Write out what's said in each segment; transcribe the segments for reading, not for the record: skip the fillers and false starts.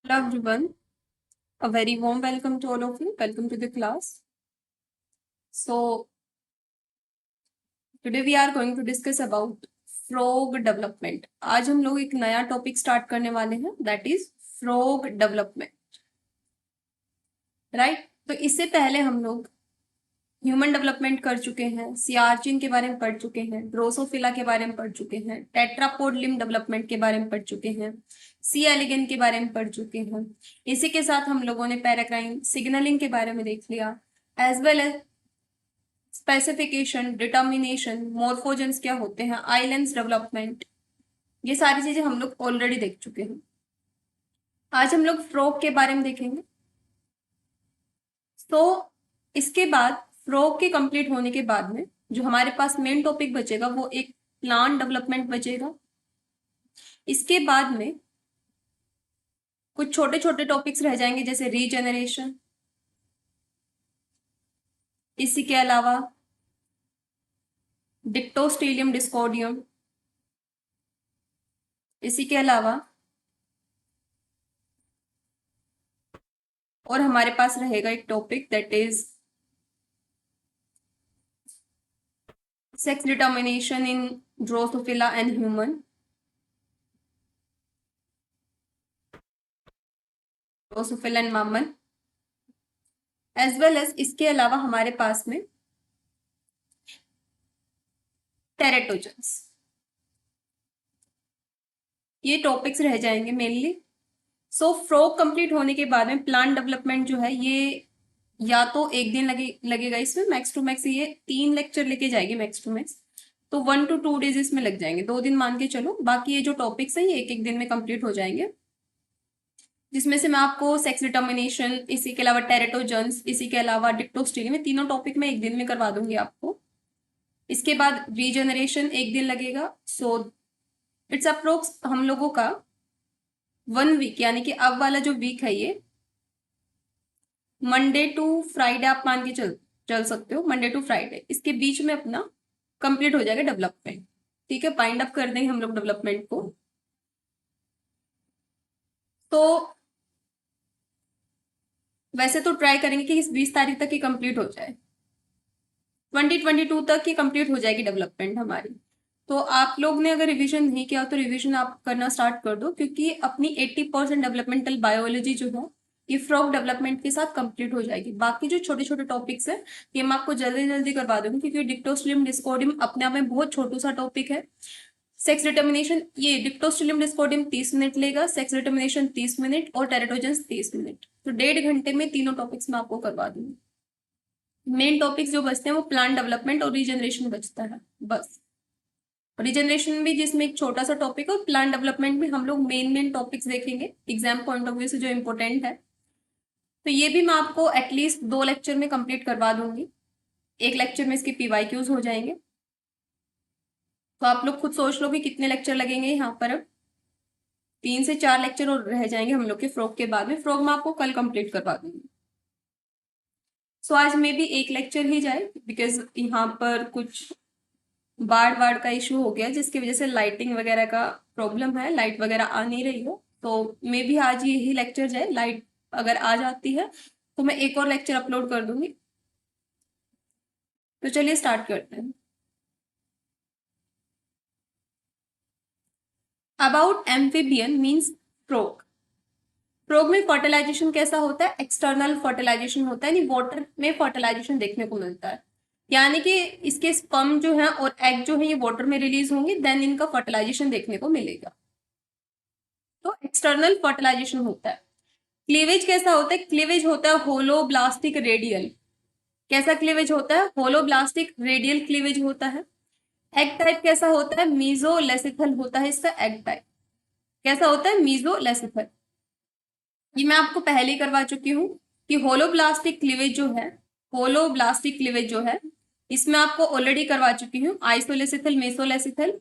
Hello everyone, a very warm welcome to all of you. Welcome to the class. So today we are going to discuss about frog development. आज हम लोग एक नया topic start करने वाले हैं, that is frog development, right. तो इससे पहले हम लोग ह्यूमन डेवलपमेंट कर चुके हैं, सियाचिन के बारे में पढ़ चुके हैं, ड्रोसोफिला के बारे में पढ़ चुके हैं, टेट्रापोड लिम्ब डेवलपमेंट के बारे में पढ़ चुके हैं, सी एलिगन के बारे में पढ़ चुके हैं। इसी के साथ हम लोगों ने पैराक्राइन सिग्नलिंग के बारे में देख लिया, as well as specification, determination, morphogens क्या होते हैं, आइलैंड्स डेवलपमेंट, ये सारी चीजें हम लोग ऑलरेडी देख चुके हैं। आज हम लोग फ्रॉग के बारे में देखेंगे। तो इसके बाद फ्रॉग के कंप्लीट होने के बाद में जो हमारे पास मेन टॉपिक बचेगा वो एक प्लांट डेवलपमेंट बचेगा। इसके बाद में कुछ छोटे छोटे टॉपिक्स रह जाएंगे जैसे रीजेनरेशन, इसी के अलावा डिक्टोस्टेलियम डिस्कॉर्डियम, इसी के अलावा और हमारे पास रहेगा एक topic that is sex determination in Drosophila and human, Drosophila and मामल, एज वेल एज इसके अलावा हमारे पास में टेरेटोजन्स, ये टॉपिक्स रह जाएंगे मेनली। सो फ्रॉग कंप्लीट होने के बाद में प्लांट डेवलपमेंट जो है ये या तो एक दिन लगेगा इसमें, मैक्स टू मैक्स ये 3 लेक्चर लेके जाएगी मैक्स टू मैक्स, तो 1 to 2 days इसमें लग जाएंगे, 2 दिन मान के चलो। बाकी ये जो टॉपिक्स हैं ये एक एक दिन में कंप्लीट हो जाएंगे, जिसमें से मैं आपको सेक्स डिटर्मिनेशन, इसी के अलावा टेरेटोजन्स, इसी के अलावा डिक्टोस्टेलियम, में तीनों टॉपिक में एक दिन में करवा दूंगी आपको। इसके बाद रीजनरेशन एक दिन लगेगा। सो इट्स अप्रोक्स हम लोगों का 1 वीक, यानी कि अब वाला जो वीक है ये मंडे टू फ्राइडे आप मान के चल सकते हो, मंडे टू फ्राइडे, इसके बीच में अपना कंप्लीट हो जाएगा डेवलपमेंट। ठीक है, बाइंड अप कर देंगे हम लोग डेवलपमेंट को। तो वैसे तो ट्राई करेंगे कि इस 20 तारीख तक ही कंप्लीट हो जाए, 2022 तक ही कंप्लीट हो जाएगी डेवलपमेंट हमारी। तो आप लोग ने अगर रिवीजन नहीं किया तो रिवीजन आप करना स्टार्ट कर दो, क्योंकि अपनी 80% डेवलपमेंटल बायोलॉजी जो है ये फ्रॉग डेवलपमेंट के साथ कंप्लीट हो जाएगी। बाकी जो छोटे छोटे टॉपिक्स हैं ये मैं आपको जल्दी जल्दी करवा दूंगी, क्योंकि डिक्टोस्टेलियम डिस्कोडियम अपने आप में बहुत छोटू सा टॉपिक है। सेक्स डिटर्मिनेशन, ये डिक्टोस्टेलियम डिस्कोडियम 30 मिनट लेगा, सेक्स डिटर्मिनेशन 30 मिनट और टेरेटोजेंस 30 मिनट, तो 1.5 घंटे में तीनों टॉपिक्स मैं आपको करवा दूंगी। मेन टॉपिक्स जो बचते हैं वो प्लांट डेवलपमेंट और रीजनरेशन बचता है बस। रीजनरेशन भी जिसमें एक छोटा सा टॉपिक है, और प्लांट डेवलपमेंट में हम लोग मेन टॉपिक्स देखेंगे एग्जाम पॉइंट ऑफ व्यू से जो इंपॉर्टेंट है। तो ये भी मैं आपको एटलीस्ट 2 लेक्चर में कंप्लीट करवा दूंगी, एक लेक्चर में इसके पीवाईक्यूज हो जाएंगे। तो आप लोग खुद सोच लो कि कितने लेक्चर लगेंगे यहाँ पर। अब 3 से 4 लेक्चर और रह जाएंगे हम लोग के फ्रॉग के बाद में। फ्रॉग मैं आपको कल कंप्लीट करवा दूंगी। सो आज में भी एक लेक्चर ही जाए, बिकॉज यहाँ पर कुछ बाढ़ वाड़ का इशू हो गया जिसकी वजह से लाइटिंग वगैरह का प्रॉब्लम है, लाइट वगैरह आ नहीं रही हो। तो मे भी आज यही लेक्चर जाए, लाइट अगर आ जाती है तो मैं एक और लेक्चर अपलोड कर दूंगी। तो चलिए स्टार्ट करते हैं। About amphibian means frog. Frog में फर्टिलाइजेशन कैसा होता है, एक्सटर्नल फर्टिलाइजेशन होता है, यानी वाटर में फर्टिलाइजेशन देखने को मिलता है, यानी कि इसके स्पर्म जो है और एग जो है ये वाटर में रिलीज होंगे, देन इनका फर्टिलाइजेशन देखने को मिलेगा। तो एक्सटर्नल फर्टिलाइजेशन होता है। क्लीवेज कैसा होता है, क्लीवेज होता है होलोब्लास्टिक रेडियल। कैसा क्लीवेज होता है, होलोब्लास्टिक रेडियल क्लीवेज होता है। एग टाइप कैसा होता है, मीजोलेसिथल होता है इसका एग टाइप। कैसा होता है, मीजोलेसिथल। ये मैं आपको पहले ही करवा चुकी हूँ कि होलोब्लास्टिक क्लीवेज जो है, होलोब्लास्टिक क्लीवेज जो है इसमें आपको ऑलरेडी करवा चुकी हूँ आइसोलेसिथल, मेसोलेसिथल,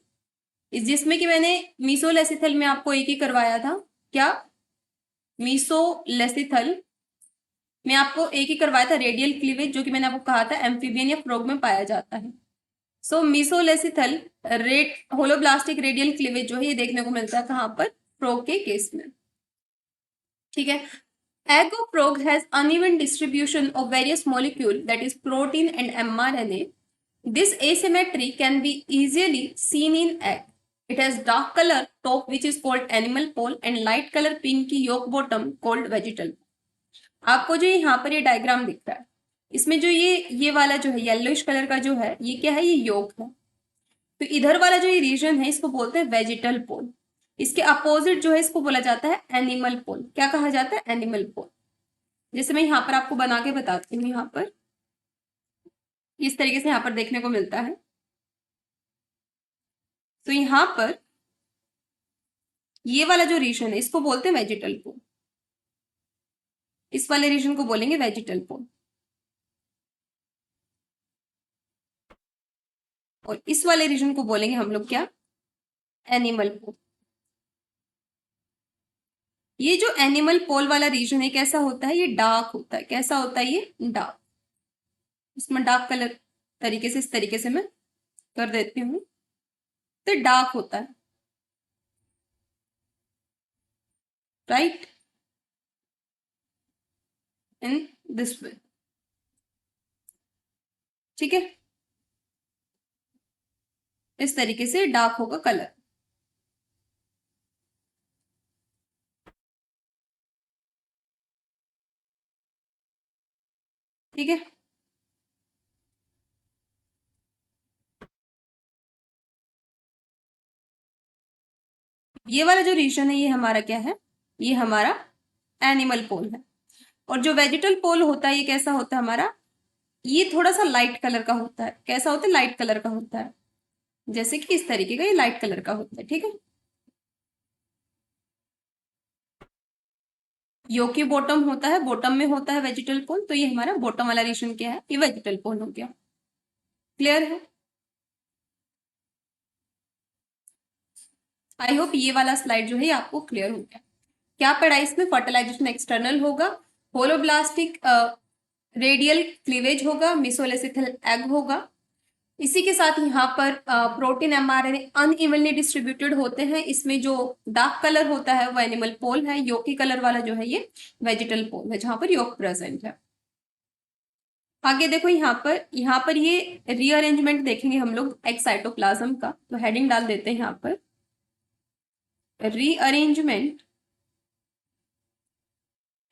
जिसमें कि मैंने मीसोलेसिथल में आपको एक ही करवाया था। क्या, मीसोलेसिथल में आपको एक ही करवाया था रेडियल क्लीवेज, जो कि मैंने आपको कहा था एम्फीबियन या फ्रॉग में पाया जाता है। सो मीसोलेसिथल रेड होलोब्लास्टिक रेडियल क्लीवेज जो है ये देखने को मिलता है कहाँ पर, फ्रॉग के केस में। ठीक है। Egg of frog has uneven distribution of various molecule, that is protein and mRNA. This asymmetry can be easily seen in egg. It has dark color top which is called animal pole and light color pinky yolk bottom called vegetal. आपको जो यहाँ पर ये diagram दिख रहा है, इसमें जो ये वाला जो है येलोइश कलर का जो है, ये क्या है, ये yolk है। तो इधर वाला जो ये रीजन है इसको बोलते हैं वेजिटल पोल। इसके अपोजिट जो है इसको बोला जाता है एनिमल पोल। क्या कहा जाता है, एनिमल पोल। जैसे मैं यहाँ पर आपको बना के बताती हूँ, यहाँ पर इस तरीके से यहाँ पर देखने को मिलता है। तो यहाँ पर ये वाला जो रीजन है इसको बोलते हैं वेजिटल पोल, इस वाले रीजन को बोलेंगे वेजिटल पोल, और इस वाले रीजन को बोलेंगे हम लोग क्या, एनिमल पोल। ये जो एनिमल पोल वाला रीजन है कैसा होता है, ये डार्क होता है। कैसा होता है, ये डार्क। इसमें डार्क कलर तरीके से, इस तरीके से मैं कर देती हूँ, तो डार्क होता है, राइट, इन दिस वे। ठीक है, इस तरीके से डार्क होगा कलर। ठीक है, ये वाला जो रीजन है ये हमारा क्या है, ये हमारा एनिमल पोल है। और जो वेजिटल पोल होता है ये कैसा होता है हमारा, ये थोड़ा सा लाइट कलर का होता है। कैसा होता है, लाइट कलर का होता है, जैसे कि इस तरीके का ये लाइट कलर का होता है। ठीक है, योकी बॉटम होता है, बॉटम में होता है वेजिटल पोल। तो ये हमारा बॉटम वाला रीजन क्या है, ये वेजिटल पोल हो गया। क्लियर है, आई होप ये वाला स्लाइड जो है आपको क्लियर हो गया। क्या पढ़ा इसमें, फर्टिलाइजेशन एक्सटर्नल होगा, होलोब्लास्टिक रेडियल क्लीवेज होगा, मेसोलेसिथल एग होगा। इसी के साथ यहाँ पर प्रोटीन एमआरएनए अनइवनली डिस्ट्रीब्यूटेड होते हैं। इसमें जो डार्क कलर होता है वो एनिमल पोल है, योकी कलर वाला जो है ये वेजिटल पोल है, जहां पर योक प्रेजेंट है। आगे देखो, यहाँ पर ये रीअरेंजमेंट देखेंगे हम लोग एक्साइटोप्लाज्म का। तो हेडिंग डाल देते हैं यहाँ पर, रीअरेंजमेंट।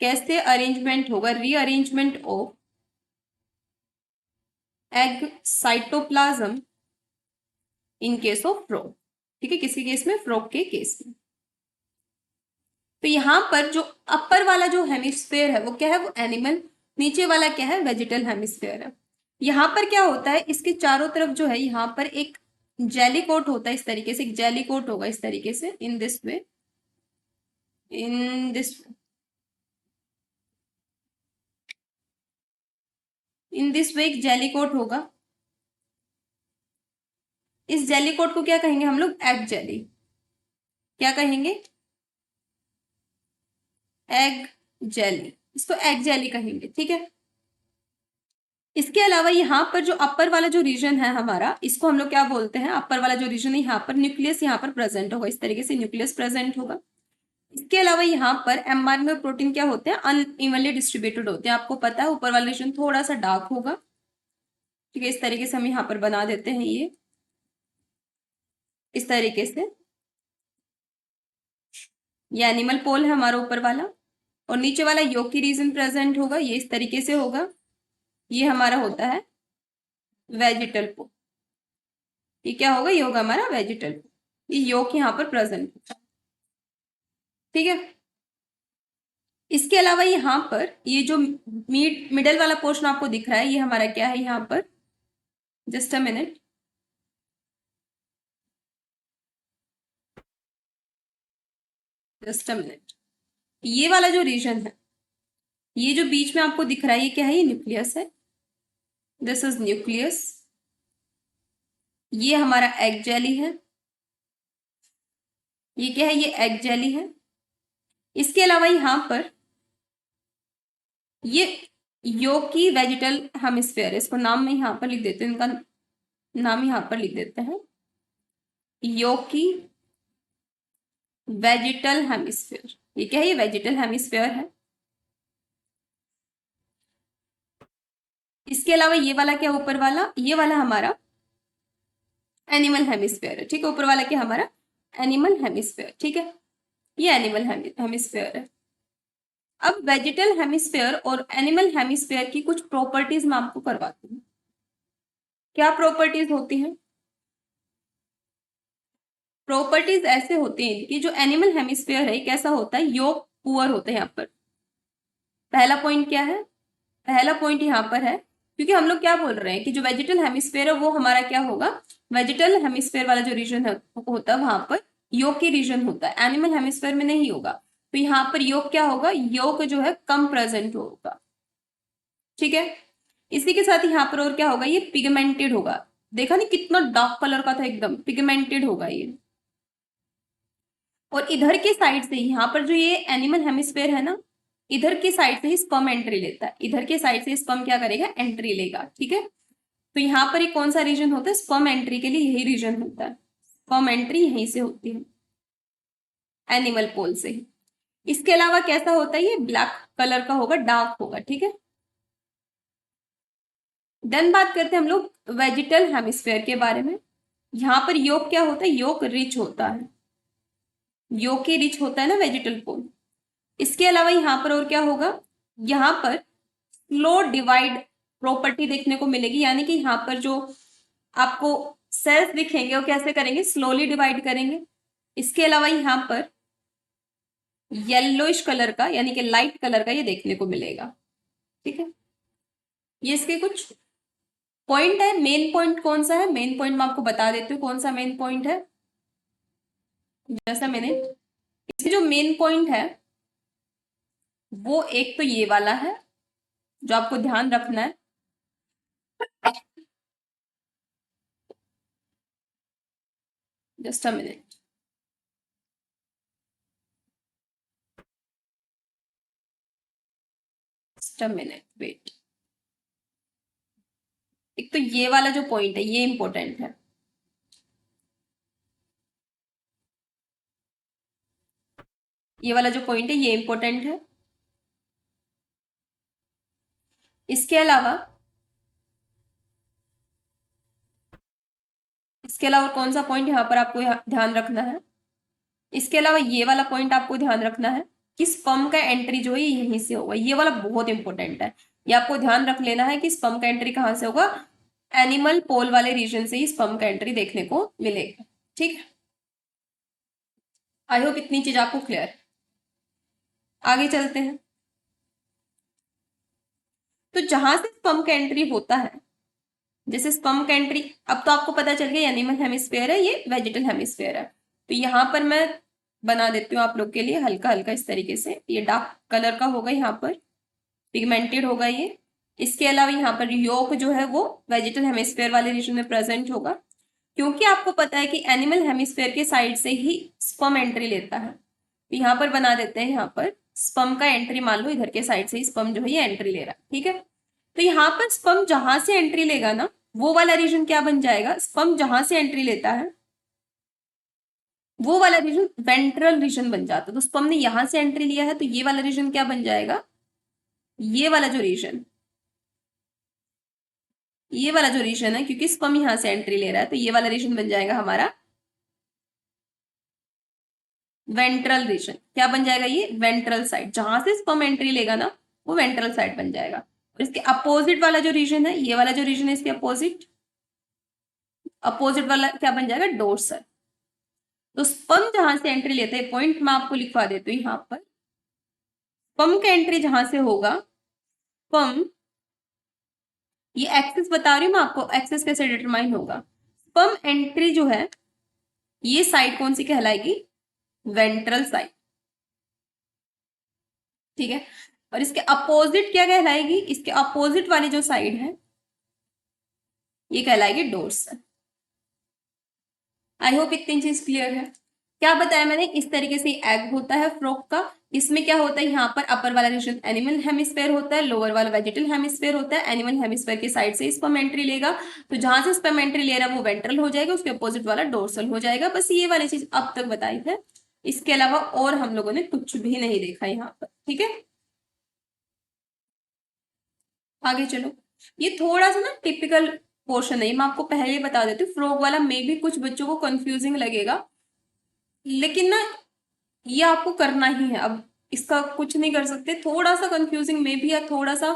कैसे अरेंजमेंट होगा, rearrangement of egg cytoplasm in case of frog. ठीक है, किसी केस में, फ्रॉग के केस में। तो यहां पर जो अपर वाला जो हेमिस्फेयर है वो क्या है, वो एनिमल, नीचे वाला क्या है, वेजिटल हेमिस्फेयर है। यहाँ पर क्या होता है, इसके चारों तरफ जो है यहाँ पर एक जेली कोट होता है। इस तरीके से एक जेली कोट होगा, इस तरीके से, in this way, in this in this way एक जेली कोट होगा। इस जेली कोट को क्या कहेंगे हम लोग, एग जेली। क्या कहेंगे, एग जेली, इसको एग जेली कहेंगे। ठीक है, इसके अलावा यहाँ पर जो अपर वाला जो रीजन है हमारा, इसको हम लोग क्या बोलते हैं, अपर वाला जो रीजन है यहाँ पर न्यूक्लियस यहाँ पर प्रेजेंट होगा, इस तरीके से न्यूक्लियस प्रेजेंट होगा। इसके अलावा यहाँ पर एमआरएनए और प्रोटीन क्या होते हैं, अनइवनली डिस्ट्रीब्यूटेड होते हैं। आपको पता है ऊपर वाला रीजन थोड़ा सा डार्क होगा। ठीक है, इस तरीके से हम यहाँ पर बना देते हैं, ये इस तरीके से, ये एनिमल पोल है हमारा ऊपर वाला, और नीचे वाला योकी रीजन प्रेजेंट होगा, ये इस तरीके से होगा। ये हमारा होता है वेजिटल पोल। ये क्या होगा, ये होगा हमारा वेजिटल पोल। ये योक यहाँ पर प्रेजेंट होता है। ठीक है, इसके अलावा यहाँ पर ये जो मिडल वाला पोर्शन आपको दिख रहा है, ये हमारा क्या है, यहाँ पर, just a minute, just a minute, ये वाला जो रीजन है, ये जो बीच में आपको दिख रहा है, ये क्या है, ये न्यूक्लियस है। This is nucleus. ये हमारा एग जेली है। ये क्या है, ये एग जेली है। इसके अलावा यहाँ पर ये योकी वेजिटल हेमिस्फेयर, इसको नाम में यहाँ पर लिख देते हैं, इनका नाम यहाँ पर लिख देते हैं, योकी वेजिटल हेमिस्फेयर। ये क्या है, ये वेजिटल हेमिस्फेयर है। इसके अलावा ये वाला क्या, ऊपर वाला, ये वाला हमारा एनिमल हेमिस्फेयर है, ठीक है। ऊपर वाला क्या हमारा एनिमल हेमिस्फेयर, ठीक है, ये एनिमल हेमिस्फेयर है। अब वेजिटल हेमिस्फेयर और एनिमल हेमिस्फेयर की कुछ प्रॉपर्टीज मैं आपको करवाती हूँ। क्या प्रॉपर्टीज होती हैं? प्रॉपर्टीज ऐसे होती हैं कि जो एनिमल हेमिस्फेयर है कैसा होता है, योग पुअर होते हैं। यहाँ पर पहला पॉइंट क्या है, पहला पॉइंट यहाँ पर है, क्योंकि हम लोग क्या बोल रहे हैं कि जो वेजिटल हेमिस्फेयर है वो हमारा क्या होगा, वेजिटल हेमिस्फेयर वाला जो रीजन है होता है वहां पर योग की रीजन होता है, एनिमल हेमिस्फेयर में नहीं होगा। तो यहाँ पर योग क्या होगा, योग जो है कम प्रेजेंट होगा, ठीक है। इसी के साथ यहाँ पर और क्या होगा, ये पिगमेंटेड होगा। देखा नहीं कितना डार्क कलर का था, एकदम पिगमेंटेड होगा ये। और इधर की साइड से यहाँ पर जो ये एनिमल हेमिस्फेयर है ना, इधर की साइड से ही स्पर्म एंट्री लेता है, इधर की साइड से स्पर्म क्या करेगा, एंट्री लेगा, ठीक है। तो यहाँ पर एक कौन सा रीजन होता है, स्पर्म एंट्री के लिए यही रीजन होता है, स्पर्म एंट्री यहीं से होती है, एनिमल पोल से ही। इसके अलावा कैसा होता है, ये ब्लैक कलर का होगा, डार्क होगा, ठीक है। देन बात करते हैं हम लोग वेजिटल हेमिस्फेयर के बारे में। यहाँ पर योग क्या होता है, योग रिच होता है, योग के रिच होता है ना वेजिटल पोल। इसके अलावा यहाँ पर और क्या होगा, यहाँ पर स्लो डिवाइड प्रॉपर्टी देखने को मिलेगी, यानी कि यहाँ पर जो आपको सेल्स दिखेंगे वो कैसे करेंगे, स्लोली डिवाइड करेंगे। इसके अलावा यहाँ पर येलोइश कलर का यानी कि लाइट कलर का ये देखने को मिलेगा, ठीक है। ये इसके कुछ पॉइंट है। मेन पॉइंट कौन सा है, मेन पॉइंट मैं आपको बता देती हूँ कौन सा मेन पॉइंट है। जैसा मैंने इसके जो मेन पॉइंट है वो एक तो ये वाला है जो आपको ध्यान रखना है। Just a minute, just a minute wait. एक तो ये वाला जो पॉइंट है ये इंपॉर्टेंट है, ये वाला जो पॉइंट है ये इंपॉर्टेंट है। इसके अलावा कौन सा पॉइंट यहाँ पर आपको ध्यान रखना है, इसके अलावा ये वाला पॉइंट आपको ध्यान रखना है कि स्पर्म का एंट्री जो है यहीं से होगा, ये वाला बहुत इंपॉर्टेंट है। ये आपको ध्यान रख लेना है कि स्पर्म का एंट्री कहाँ से होगा, एनिमल पोल वाले रीजन से ही स्पर्म का एंट्री देखने को मिलेगा, ठीक है। आई होप इतनी चीज आपको क्लियर है। आगे चलते हैं। तो जहां से स्पर्म का एंट्री होता है, जैसे स्पर्म का एंट्री, अब तो आपको पता चल गया एनिमल हेमिस्फेयर है, ये वेजिटल हेमिस्फेयर है। तो यहां पर मैं बना देती हूँ आप लोग के लिए हल्का हल्का इस तरीके से, ये डार्क कलर का होगा, यहाँ पर पिगमेंटेड होगा ये। इसके अलावा यहाँ पर योक जो है वो वेजिटल हेमिस्फेयर वाले रीजन में प्रेजेंट होगा, क्योंकि आपको पता है कि एनिमल हेमिस्फेयर के साइड से ही स्पर्म एंट्री लेता है। तो यहाँ पर बना देते हैं, यहाँ पर स्पर्म का एंट्री मान लो इधर के साइड से ही स्पर्म जो है ये एंट्री ले रहा है, ठीक है। तो यहाँ पर स्पर्म जहां से एंट्री लेगा ना, वो वाला रीजन क्या बन जाएगा, स्पर्म जहां से एंट्री लेता है वो वाला रीजन वेंट्रल रीजन बन जाता है। तो स्पर्म ने यहां से एंट्री लिया है तो ये वाला रीजन क्या बन जाएगा, ये वाला जो रीजन, ये वाला जो रीजन है, क्योंकि स्पर्म यहां से एंट्री ले रहा है तो ये वाला रीजन बन जाएगा हमारा वेंट्रल रीजन। क्या बन जाएगा, ये वेंट्रल साइड, जहां से स्पर्म एंट्री लेगा ना वो वेंट्रल साइड बन जाएगा। और इसके अपोजिट वाला जो रीजन है, ये वाला जो रीजन है इसके अपोजिट, अपोजिट वाला क्या बन जाएगा, डोर्सल। तो स्पर्म जहां से एंट्री लेते हैं, पॉइंट मैं आपको लिखवा देती हूँ यहाँ पर, स्पर्म का एंट्री जहां से होगा, स्पर्म, ये एक्सेस बता रही हूँ मैं आपको, एक्सेस कैसे डिटरमाइन होगा, स्पर्म एंट्री जो है ये साइड कौन सी कहलाएगी, वेंट्रल साइड, ठीक है। और इसके अपोजिट क्या कहलाएगी, इसके अपोजिट वाली जो साइड है ये कहलाएगी डोर्सल। आई होप इतनी चीज क्लियर है। क्या बताया मैंने, इस तरीके से एग होता है फ्रॉग का। इसमें क्या होता है, यहाँ पर अपर वाला रीजन एनिमल हेमिस्फेयर होता है, लोअर वाला वेजिटल हेमिस्फेयर होता है। एनिमल हेमिस्फेयर की साइड से स्पर्म एंट्री लेगा, तो जहां से स्पर्म एंट्री ले रहा है वो वेंट्रल हो जाएगा, उसके अपोजिट वाला डोर्सल हो जाएगा। बस ये वाली चीज अब तक बताई है। इसके अलावा और हम लोगों ने कुछ भी नहीं देखा यहाँ पर। ठीक है, आगे चलो। ये थोड़ा सा ना टिपिकल पोर्शन है, मैं आपको पहले ही बता देती हूँ। फ्रॉग वाला में भी कुछ बच्चों को कंफ्यूजिंग लगेगा, लेकिन ना ये आपको करना ही है। अब इसका कुछ नहीं कर सकते, थोड़ा सा कंफ्यूजिंग में भी, या थोड़ा सा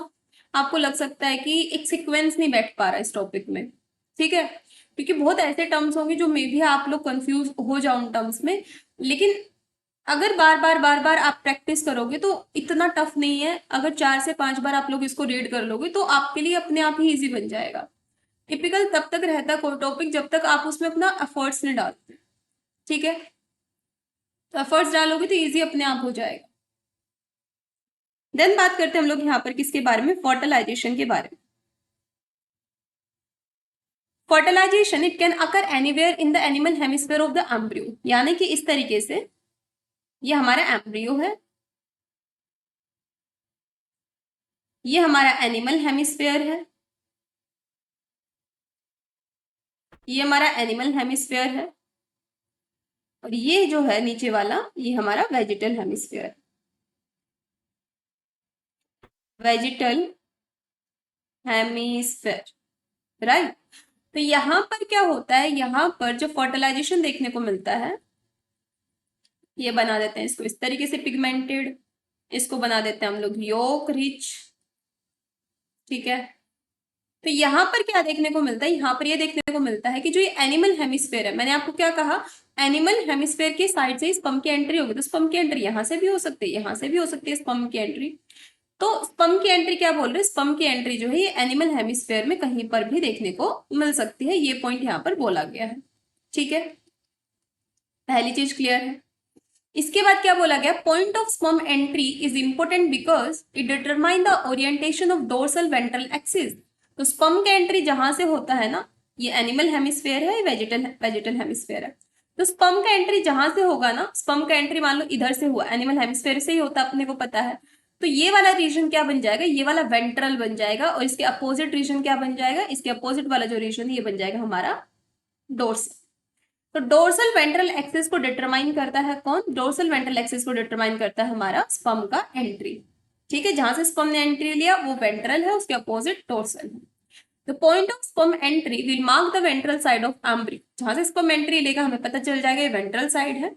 आपको लग सकता है कि एक सीक्वेंस नहीं बैठ पा रहा इस टॉपिक में। ठीक है, क्योंकि बहुत ऐसे टर्म्स होंगे जो मे भी आप लोग कंफ्यूज हो जाओ उन टर्म्स में, लेकिन अगर बार बार आप प्रैक्टिस करोगे तो इतना टफ नहीं है। अगर 4 से 5 बार आप लोग इसको रीड कर लोगे तो आपके लिए अपने आप ही इजी बन जाएगा। टिपिकल तब तक रहता कोई टॉपिक जब तक आप उसमें अपना एफर्ट्स नहीं डालते। ठीक है, तो एफर्ट्स डालोगे तो इजी अपने आप हो जाएगा। देन बात करते हैं हम लोग यहाँ पर किसके बारे में, फर्टिलाइजेशन के बारे में। Fertilization it can occur anywhere in the animal hemisphere of the embryo, यानी कि इस तरीके से ये हमारा एम्ब्रियो है, ये हमारा एनिमल हेमिस्फीयर है, ये हमारा एनिमल हेमिस्फीयर है, और ये जो है नीचे वाला ये हमारा vegetal hemisphere, vegetal hemisphere, right. तो यहाँ पर क्या होता है, यहाँ पर जो फर्टिलाइजेशन देखने को मिलता है, ये बना देते हैं इसको इस तरीके से पिगमेंटेड, इसको बना देते हैं हम लोग योक रिच। ठीक है, तो यहाँ पर क्या देखने को मिलता है, यहाँ पर ये देखने को मिलता है कि जो ये एनिमल हेमिस्फेयर है, मैंने आपको क्या कहा, एनिमल हेमिस्फेयर की साइड से स्पर्म की एंट्री होगी, तो स्पर्म की एंट्री यहाँ से भी हो सकती है, यहाँ से भी हो सकती है स्पर्म की एंट्री। तो स्पर्म की एंट्री क्या बोल रहे हैं, स्पर्म की एंट्री जो है ये एनिमल हेमिस्फेयर में कहीं पर भी देखने को मिल सकती है, ये पॉइंट यहाँ पर बोला गया है। ठीक है, पहली चीज क्लियर है। इसके बाद क्या बोला गया, point of sperm entry is important because it determine the orientation of dorsal ventral axis. तो स्पर्म का एंट्री जहां से होता है ना, ये एनिमल हेमिस्फेयर है, वेजिटल वेजिटल हेमिस्फेयर है। तो स्पर्म का एंट्री जहां से होगा ना, स्पर्म का एंट्री मान लो इधर से हुआ, एनिमल हेमिस्फेयर से ही होता अपने को पता है, तो ये वाला रीजन क्या बन जाएगा, ये वाला वेंट्रल बन जाएगा, और इसके अपोजिट रीजन क्या बन जाएगा, इसके अपोजिट वाला जो रीजन है ये बन जाएगा हमारा डोर्सल। तो डोर्सल वेंट्रल एक्सिस को डिटरमाइन करता है कौन, डोर्सल वेंट्रल एक्सिस को डिटरमाइन करता है हमारा स्पर्म का एंट्री। ठीक है, जहां से स्पर्म ने एंट्री लिया वो वेंट्रल है, उसके अपोजिट डोर्सल है। The point of sperm entry will mark the ventral side of embryo, जहां से स्पर्म एंट्री लेगा हमें पता चल जाएगा ये वेंट्रल साइड है।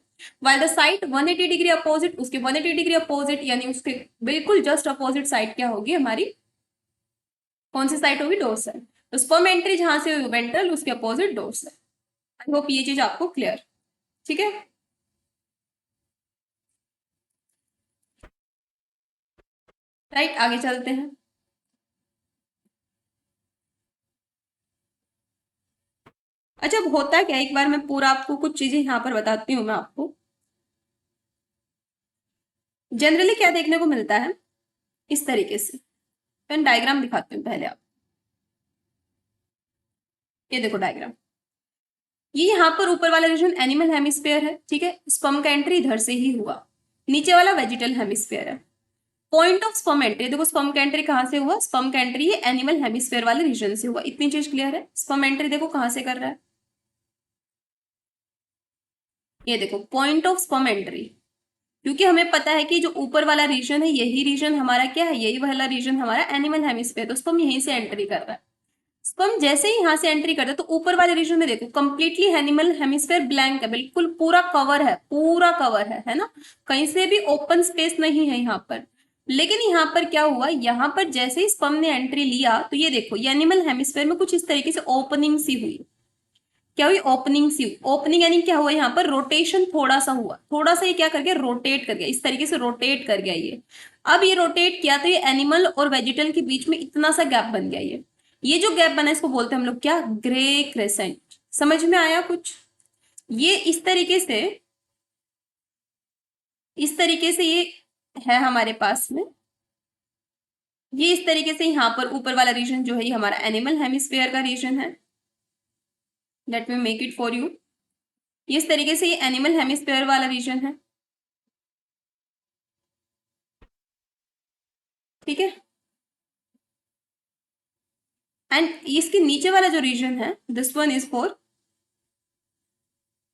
While the side 180 degree opposite, उसके 180 डिग्री अपोजिट यानी उसके बिल्कुल जस्ट अपोजिट साइड क्या होगी हमारी, कौन सी साइड होगी, डोर्सल। तो स्पर्म एंट्री जहां से वेंट्रल, उसके अपोजिट डोर्सल। आई होप ये चीज आपको क्लियर। ठीक है, राइट, आगे चलते हैं। अच्छा, अब होता क्या है, एक बार मैं पूरा आपको कुछ चीजें यहाँ पर बताती हूँ मैं आपको। जनरली क्या देखने को मिलता है, इस तरीके से मैं डायग्राम दिखाती हूँ पहले आप, ये देखो डायग्राम। ये यहाँ पर ऊपर वाला रीजन एनिमल हेमिस्फेयर है, ठीक है, स्पर्म का एंट्री इधर से ही हुआ। नीचे वाला वेजिटल हेमिस्फेयर है। पॉइंट ऑफ स्पर्म एंट्री, देखो स्पर्म का एंट्री कहाँ से हुआ, स्पर्म का एंट्री ये एनिमल हेमिस्फेयर वाले रीजन से हुआ, इतनी चीज क्लियर है। स्पर्म एंट्री देखो कहाँ से कर रहा है, ये देखो पॉइंट ऑफ स्पर्म एंट्री, क्योंकि हमें पता है कि जो ऊपर वाला रीजन है यही रीजन हमारा क्या है, यही वाला रीजन हमारा एनिमल हेमिस्फेयर, तो स्पर्म यहीं से एंट्री कर रहा है। स्पर्म जैसे ही यहाँ से एंट्री करता है तो ऊपर वाले रीजन में देखो कंप्लीटली एनिमल हेमिस्फेयर ब्लैंक है, बिल्कुल पूरा कवर है, पूरा कवर है ना, कहीं से भी ओपन स्पेस नहीं है यहाँ पर। लेकिन यहाँ पर क्या हुआ, यहाँ पर जैसे ही स्पर्म ने एंट्री लिया तो ये देखो ये एनिमल हेमिस्फेयर में कुछ इस तरीके से ओपनिंग सी हुई। क्या हुई, ओपनिंग सी, ओपनिंग यानी क्या हुआ, यहाँ पर रोटेशन थोड़ा सा हुआ, थोड़ा सा ये क्या कर गया, रोटेट कर गया, इस तरीके से रोटेट कर गया ये। अब ये रोटेट किया तो ये एनिमल और वेजिटल के बीच में इतना सा गैप बन गया, ये जो गैप बना इसको बोलते हैं हम लोग क्या, ग्रे क्रेसेंट। समझ में आया कुछ, ये इस तरीके से ये है हमारे पास में, ये इस तरीके से यहाँ पर ऊपर वाला रीजन जो है ये हमारा एनिमल हेमिस्फेयर का रीजन है। Let me make it for you, इस तरीके से ये एनिमल हेमिस्फेयर वाला रीजन है। ठीक है, एंड इसके नीचे वाला जो रीजन है this one is for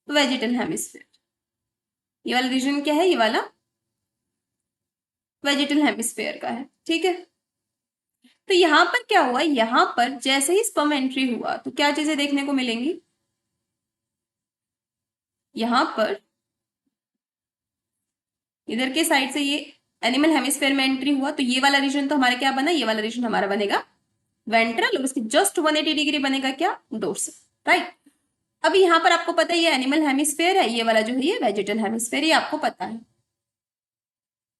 vegetal hemisphere. ये वाला रीजन क्या है, ये वाला वेजिटल हेमिस्फेयर का है, ठीक है। तो यहाँ पर क्या हुआ, यहाँ पर जैसे ही स्पर्म एंट्री हुआ तो क्या चीजें देखने को मिलेंगी, यहाँ पर इधर के साइड से ये एनिमल हेमिस्फेयर में एंट्री हुआ तो ये वाला रीजन तो हमारा क्या बना, ये वाला रीजन हमारा बनेगा वेंट्रल, और उसकी जस्ट 180 डिग्री बनेगा क्या, डोर्सल, राइट। अब यहाँ पर आपको पता है ये एनिमल हेमिस्फेयर है, ये वाला जो है ये वेजिटल हेमिस्फेयर, ये आपको पता है।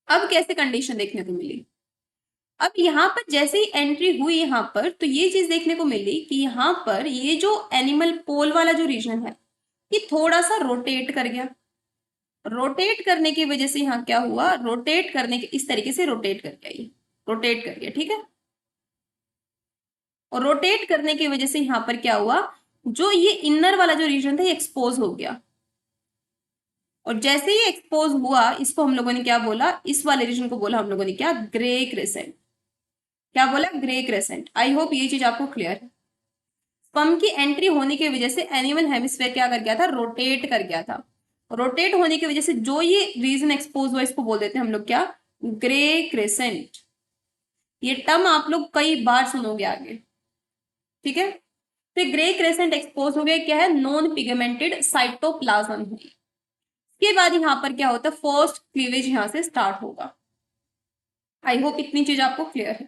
अब कैसे कंडीशन देखने को मिली, अब यहाँ पर जैसे ही एंट्री हुई यहाँ पर तो ये चीज देखने को मिली कि यहाँ पर ये जो एनिमल पोल वाला जो रीजन है ये थोड़ा सा रोटेट कर गया। रोटेट करने की वजह से यहाँ क्या हुआ, रोटेट करने के इस तरीके से रोटेट कर गया, ये रोटेट कर गया, ठीक है। और रोटेट करने की वजह से यहाँ पर क्या हुआ, जो ये इनर वाला जो रीजन था ये एक्सपोज हो गया। और जैसे ही एक्सपोज हुआ इसको हम लोगों ने क्या बोला, इस वाले रीजन को बोला हम लोगों ने क्या, ग्रे क्रेसेंट। क्या बोला, ग्रे क्रेसेंट। आई होप ये चीज आपको क्लियर है। स्पर्म की एंट्री होने की वजह से एनिमल हेमिस्फेयर क्या कर गया था, रोटेट कर गया था। रोटेट होने की वजह से जो ये रीजन एक्सपोज हुआ इसको बोल देते हैं हम लोग क्या, ग्रे क्रेसेंट। ये टर्म आप लोग कई बार सुनोगे आगे, ठीक है। तो ग्रे क्रेसेंट एक्सपोज हो गया, क्या है, नॉन पिगमेंटेड साइटोप्लाज्म है। इसके बाद यहाँ पर क्या होता है, फर्स्ट क्लीवेज यहाँ से स्टार्ट होगा। आई होप इतनी चीज आपको क्लियर है।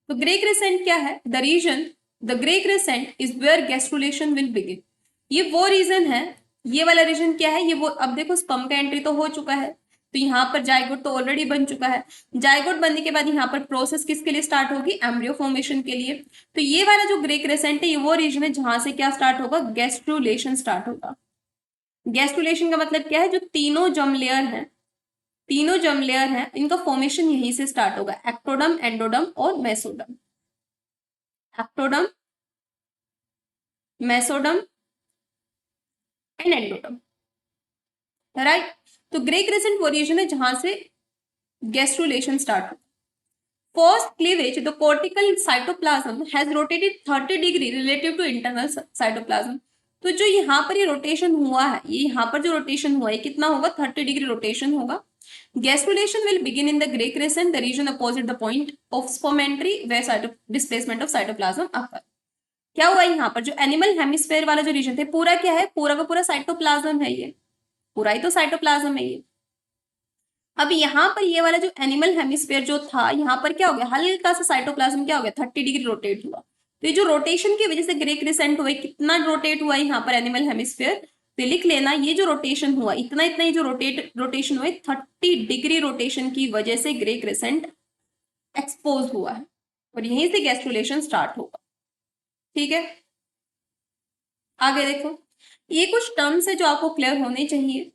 तो ग्रे क्रेसेंट क्या है, the region, the grey crescent is where gastrulation will begin. ये वो रीजन है, ये वाला रीजन क्या है, ये वो, अब देखो स्पर्म का एंट्री तो हो चुका है तो यहाँ पर जाइगोट तो ऑलरेडी बन चुका है। जाइगोट बनने के बाद यहाँ पर प्रोसेस किसके लिए स्टार्ट होगी, एम्ब्रियो फॉर्मेशन के लिए। तो ये वाला जो ग्रे क्रेसेंट है ये वो रीजन है जहां से क्या स्टार्ट होगा, गैस्ट्रुलेशन स्टार्ट होगा। गैस्ट्रुलेशन का मतलब क्या है, जो तीनों जर्म लेयर है, तीनों जर्म लेयर है इनका फॉर्मेशन यहीं से स्टार्ट होगा, एक्टोडम, एंडोडम और mesoderm. Ectoderm, mesoderm and एंडोडम, right. तो ग्रे क्रेसेंट वो रीजन है जहां से गैस्ट्रुलेशन स्टार्ट होगा। Post cleavage, the cortical cytoplasm has rotated 30 degree relative to internal cytoplasm। तो जो यहाँ पर ये रोटेशन हुआ है, ये यहाँ पर जो रोटेशन हुआ है कितना होगा, 30 डिग्री रोटेशन होगा। Gastrulation will begin in the gray crescent, the region opposite the point of sperm entry where displacement of cytoplasm occur। क्या हुआ यहाँ पर, जो एनिमल हेमिस्फेयर वाला जो रीजन थे पूरा क्या है, पूरा का पूरा साइटोप्लाज्म है, ये पूरा ही तो साइटोप्लाज्म है ये। अब यहाँ पर ये वाला जो एनिमल हेमिस्फेयर जो था यहाँ पर क्या हो गया, हल्का सा साइटोप्लाज्म क्या हो गया, 30 डिग्री रोटेट हुआ। तो ये जो रोटेशन की वजह से ग्रे क्रेसेंट हुआ, कितना रोटेट हुआ यहाँ पर एनिमल हेमिस्फेयर, तो लिख लेना ये जो रोटेशन हुआ इतना इतना, ये जो रोटेशन हुआ 30 डिग्री रोटेशन की वजह से ग्रे क्रेसेंट एक्सपोज हुआ है और यहीं से गैस्ट्रुलेशन स्टार्ट होगा, ठीक है। आगे देखो, ये कुछ टर्म्स है जो आपको क्लियर होने चाहिए।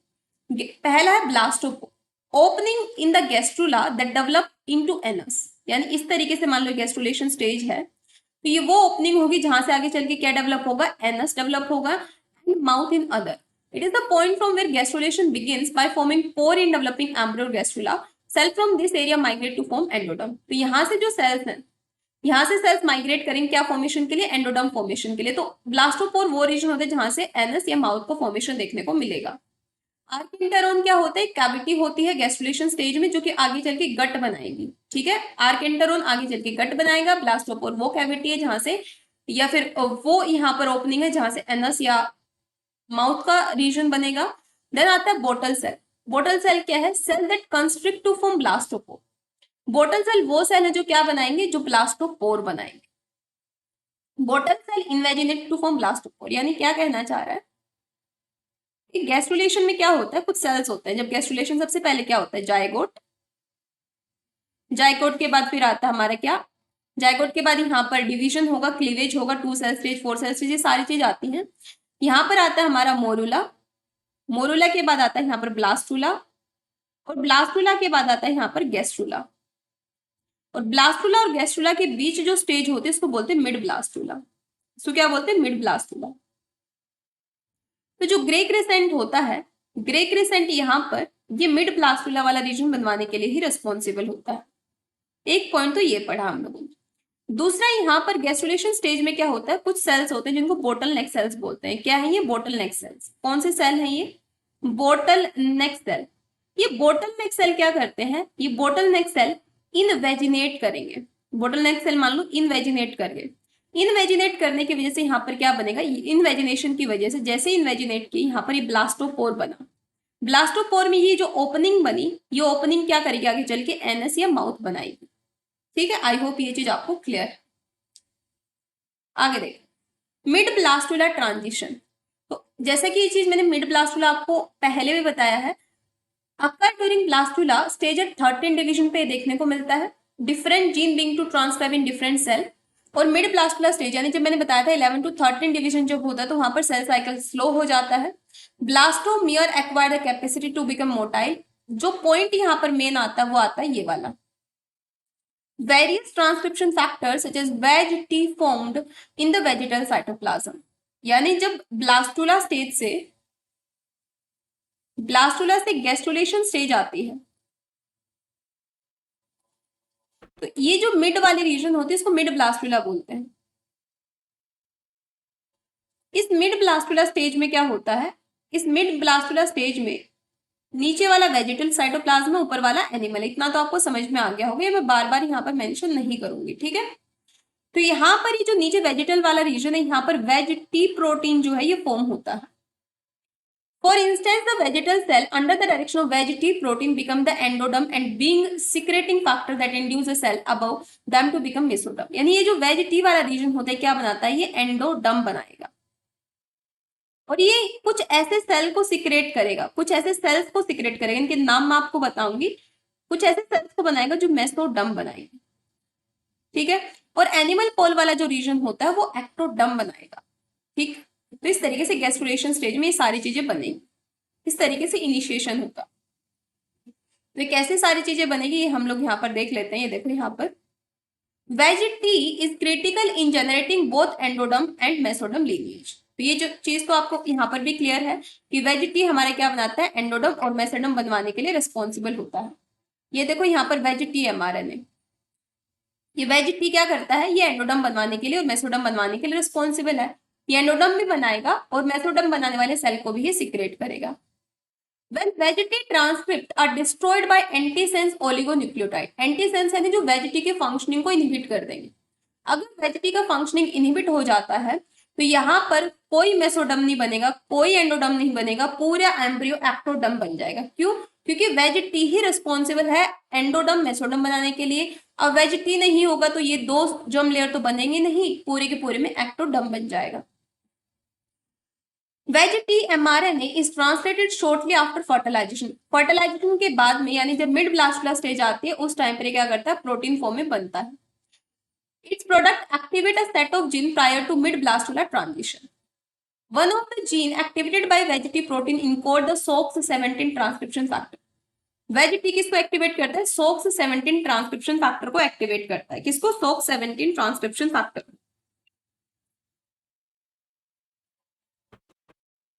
पहला है blastopore, opening in the gastrula that develop into anus. यानी इस तरीके से मान लो गैस्ट्रुलेशन स्टेज है तो ये वो ओपनिंग होगी जहां से आगे चल के क्या डेवलप होगा, एनस डेवलप होगा and mouth in other. It is the point from where gastrulation begins by forming pore in developing embryo gastrula. Cell from this area migrate to form endoderm. तो यहाँ से जो सेल्स हैं, यहाँ से sales migrate करेंगे क्या फॉर्मेशन के लिए, एंडोडम फॉर्मेशन के लिए। तो ब्लास्टोपोर वो रीजन होते हैं जहां से एनस या माउथ को फॉर्मेशन देखने को मिलेगा। आर्केंटेरोन क्या होता है, कैविटी होती है गैस्ट्रुलेशन स्टेज में जो कि आगे चल के गट बनाएगी, ठीक है। आर्केंटेरोन आगे चल के गट बनाएगा, ब्लास्टोपोर वो कैविटी है जहां से, या फिर वो यहाँ पर ओपनिंग है जहां से एनस या माउथ का रीजन बनेगा। देन आता है बोटल सेल। बोटल सेल क्या है, cell that constrict to form blastopore. Bottle cell वो सेल है जो क्या बनाएंगे, जो ब्लास्टोपोर बनाएंगे। Bottle cell invaginate to form blastopore, यानी क्या कहना चाह रहा है, गैस्ट्रुलेशन में क्या होता है, कुछ सेल्स होते हैं। जब गैस्ट्रुलेशन सबसे पहले क्या होता है, जायगोट, जायगोट के बाद फिर आता है हमारा क्या, जायगोट के बाद यहाँ पर डिवीजन होगा, क्लीवेज होगा, 2 सेल स्टेज, 4 सेल स्टेज, ये सारी चीज आती हैं। यहाँ पर आता है हमारा मोरुला, मोरुला के बाद आता है यहाँ पर ब्लास्टुला, और ब्लास्टुला के बाद आता है यहाँ पर गैस्ट्रुला। और ब्लास्टुला और गैस्ट्रुला के बीच जो स्टेज होते हैं इसको बोलते हैं मिड ब्लास्टुला। इसको क्या बोलते हैं, मिड ब्लास्टुला। तो जो ग्रे क्रेसेंट होता है, ग्रे क्रेसेंट यहाँ पर ये मिड ब्लास्टुला वाला रीजन बनवाने के लिए ही रिस्पॉन्सिबल होता है। एक पॉइंट तो ये पढ़ा हम लोगों ने। दूसरा, यहाँ पर गैस्ट्रुलेशन स्टेज में क्या होता है, कुछ सेल्स होते हैं जिनको बोटल नेक सेल्स बोलते हैं। क्या है ये, बोटल नेक सेल्स। कौन से सेल हैं ये, बोटल नेक सेल। ये बोटल नेक सेल क्या करते हैं, ये बोटल नेक सेल इनवेजिनेट करेंगे। बोटल नेक सेल मान लो इनवेजिनेट करेंगे। इनवेजिनेट करने की वजह से यहाँ पर क्या बनेगा, इनवेजिनेशन की वजह से जैसे इनवेजिनेट की यहाँ पर ये ब्लास्टोपोर बना। ब्लास्टोपोर में ये जो ओपनिंग बनी, ये ओपनिंग क्या करेगी आगे चल के, एनएस या माउथ बनाएगी। ठीक है, आई होप ये चीज आपको क्लियर है। आगे देख, मिड ब्लास्टुला ट्रांजिशन। तो जैसा कि ये चीज मैंने मिड ब्लास्टुला आपको पहले भी बताया है, occur during blastula stage at 13 division पे देखने को मिलता है, different gene being to transcribe in different cell. और मिड ब्लास्टुला स्टेज यानी जब मैंने बताया था 11 to 13 डिवीजन जब होता है तो वहां पर सेल साइकिल स्लो हो जाता है। Blastomere acquire the capacity to become motile. जो पॉइंट यहाँ पर मेन आता है वो आता है ये वाला। Various transcription factors such as VEG-T formed in the vegetal cytoplasm। यानी जब ब्लास्टुला से गैस्ट्रुलेशन स्टेज आती है, तो ये जो मिड वाली रीजन होती है इसको मिड ब्लास्टुला बोलते हैं। इस मिड ब्लास्टुला स्टेज में क्या होता है, इस मिड ब्लास्टुला स्टेज में नीचे वाला वेजिटल साइटोप्लाज्म है, ऊपर वाला एनिमल। इतना तो आपको समझ में आ गया होगा, मैं बार बार यहाँ पर मेंशन नहीं करूंगी। ठीक है, तो यहाँ पर ये जो नीचे वेजिटल वाला रीजन है, यहाँ पर वेज टी प्रोटीन जो है ये फॉर्म होता है। For instance, the vegetal cell under the direction of veg T protein become the endoderm and being secreting factor that induce the cell above them to become mesoderm। यानी ये जो veg T वाला reason होता है क्या बनाता है, ये एंडोडर्म बनाएगा। और ये कुछ ऐसे सेल को सिक्रेट करेगा, कुछ ऐसे सेल्स को सिक्रेट करेगा, इनके नाम मैं आपको बताऊंगी। कुछ ऐसे सेल्स को बनाएगा जो मेसोडर्म बनाएंगे। ठीक है, और एनिमल पोल वाला जो रीजन होता है वो एक्टोडर्म बनाएगा। ठीक, तो इस तरीके से गैस्ट्रुलेशन स्टेज में ये सारी चीजें बनेंगी, इस तरीके से इनिशिएशन होगा। तो कैसे सारी चीजें बनेगी ये हम लोग यहाँ पर देख लेते हैं। ये देखो यहाँ पर veg T is critical in generating both endoderm and mesoderm lineage. तो ये जो चीज तो आपको यहाँ पर भी क्लियर है कि वेज टी हमारे क्या बनाता है, एंडोडर्म और मेसोडर्म बनवाने के लिए रिस्पॉन्सिबल होता है। ये देखो यहाँ पर वेज टी एमआरएनए, ये वेज टी क्या करता है, ये एंडोडर्म बनवाने के लिए और मेसोडर्म बनवाने के लिए रिस्पॉन्सिबल है। ये एंडोडर्म भी बनाएगा और मेसोडर्म बनाने वाले सेल को भी ये सिक्रेट करेगा। When vegetative transcripts are destroyed by antisense oligonucleotide, antisense यानी जो वेजिटी के फंक्शनिंग को इनहिबिट कर देंगे। अगर वेजिटी का फंक्शनिंग इनहिबिट हो जाता है तो यहाँ पर कोई मेसोडर्म नहीं बनेगा, कोई एंडोडर्म नहीं बनेगा, पूरा एम्ब्रियो एक्टोडर्म बन जाएगा। क्यों, क्योंकि वेजिटी ही रिस्पॉन्सिबल है एंडोडर्म मेसोडर्म बनाने के लिए। अब वेजिटी नहीं होगा तो ये दो जर्म लेयर तो बनेंगे नहीं, पूरे के पूरे में एक्टोडर्म बन जाएगा। Veg T mRNA is translated shortly after fertilization. Fertilization के बाद में यानी जब मिड ब्लास्टुला स्टेज आती है उस टाइम पर क्या करता है, प्रोटीन फॉर्म में बनता है। Its product activate a set of gene prior to mid blastula transition. One of the gene activated by VEGT protein encode the SOX17 transcription factor. VEGT किसको एक्टिवेट करता है, SOX17 ट्रांसक्रिप्शन फैक्टर को activate करता है। किसको, SOX17 transcription factor.